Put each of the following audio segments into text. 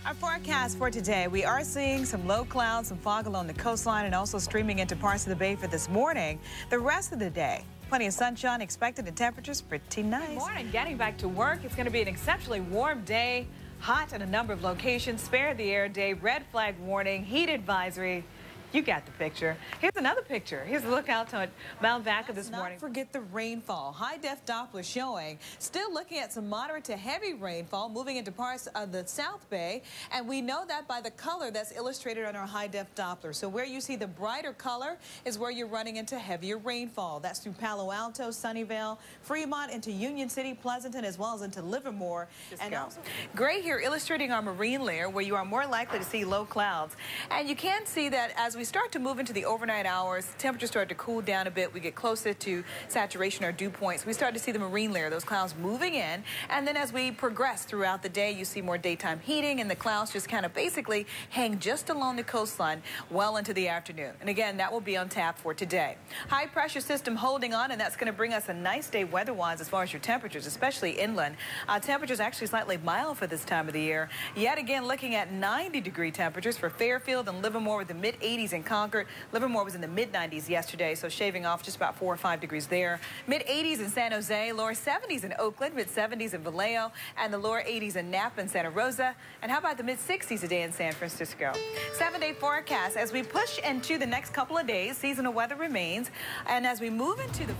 Our forecast for today, we are seeing some low clouds, some fog along the coastline, and also streaming into parts of the bay for this morning. The rest of the day, plenty of sunshine expected and temperatures pretty nice. Good morning. Getting back to work, it's going to be an exceptionally warm day. Hot in a number of locations. Spare the air day, red flag warning, heat advisory. You got the picture. Here's another picture. Here's a look out to Mount Vaca this morning. Not forget the rainfall. High-def Doppler showing. Still looking at some moderate to heavy rainfall moving into parts of the South Bay. And we know that by the color that's illustrated on our high-def Doppler. So where you see the brighter color is where you're running into heavier rainfall. That's through Palo Alto, Sunnyvale, Fremont, into Union City, Pleasanton, as well as into Livermore. And also gray here illustrating our marine layer where you are more likely to see low clouds. And you can see that as we start to move into the overnight hours, temperatures start to cool down a bit. We get closer to saturation or dew points. We start to see the marine layer, those clouds moving in. And then as we progress throughout the day, you see more daytime heating, and the clouds just kind of basically hang just along the coastline well into the afternoon. And again, that will be on tap for today. High pressure system holding on, and that's going to bring us a nice day weather-wise as far as your temperatures, especially inland. Temperatures actually slightly mild for this time of the year. Yet again, looking at 90-degree temperatures for Fairfield and Livermore with the mid-80s in Concord. Livermore was in the mid-90s yesterday, so shaving off just about 4 or 5 degrees there. Mid-80s in San Jose, lower 70s in Oakland, mid-70s in Vallejo, and the lower 80s in Napa and Santa Rosa. And how about the mid-60s today in San Francisco? 7-day forecast. As we push into the next couple of days, seasonal weather remains. And as we move into the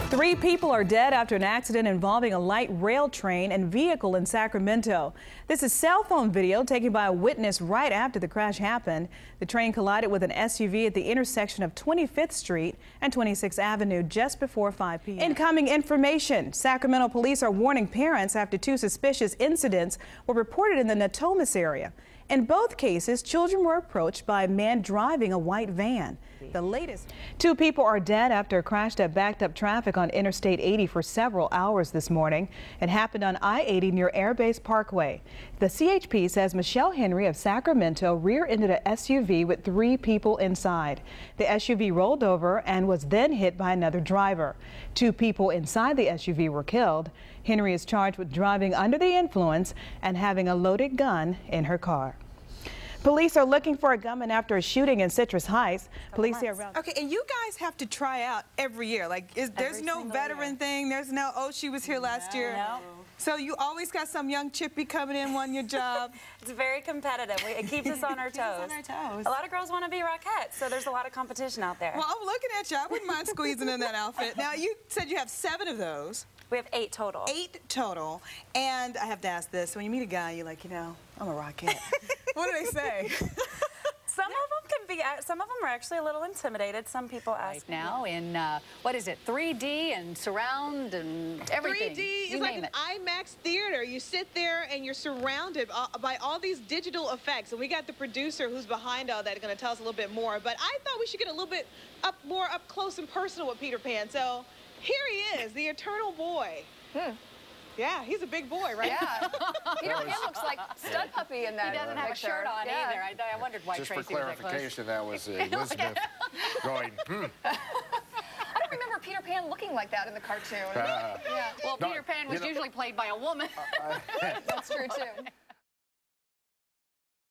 3 people are dead after an accident involving a light rail train and vehicle in Sacramento. This is cell phone video taken by a witness right after the crash happened. The train collided with an SUV at the intersection of 25th Street and 26th Avenue just before 5 p.m. Incoming information. Sacramento police are warning parents after 2 suspicious incidents were reported in the Natomas area. In both cases, children were approached by a man driving a white van. The latest. 2 people are dead after a crash that backed up traffic on Interstate 80 for several hours this morning. It happened on I-80 near Air Base Parkway. The CHP says Michelle Henry of Sacramento rear-ended a SUV with 3 people inside. The SUV rolled over and was then hit by another driver. 2 people inside the SUV were killed. Henry is charged with driving under the influence and having a loaded gun in her car. Police are looking for a gunman after a shooting in Citrus Heights. Police say around. Okay, and you guys have to try out every year. Like, there's no veteran thing. There's no, oh, she was here last year. No. So you always got some young chippy coming in, wanting your job. It's very competitive. It keeps us on our toes. A lot of girls want to be Rockettes, so there's a lot of competition out there. Well, I'm looking at you. I wouldn't mind squeezing in that outfit. Now, you said you have 7 of those. We have 8 total. 8 total. And I have to ask this. When you meet a guy, you're like, you know, I'm a Rockette. What do they say? Some of them are actually a little intimidated. Some people ask right now in what is it, 3D and surround and everything. 3D is like an IMAX theater. You sit there and you're surrounded by all these digital effects. And we got the producer who's behind all that going to tell us a little bit more. But I thought we should get a little bit more up close and personal with Peter Pan. So here he is, the eternal boy. Yeah, he's a big boy, right? Yeah. Peter Pan looks like stud puppy in that. He doesn't have a shirt on either. I wondered why Just Tracy for clarification, that was Elizabeth going, I don't remember Peter Pan looking like that in the cartoon. Yeah. Well, Peter Pan was usually played by a woman. That's true, too.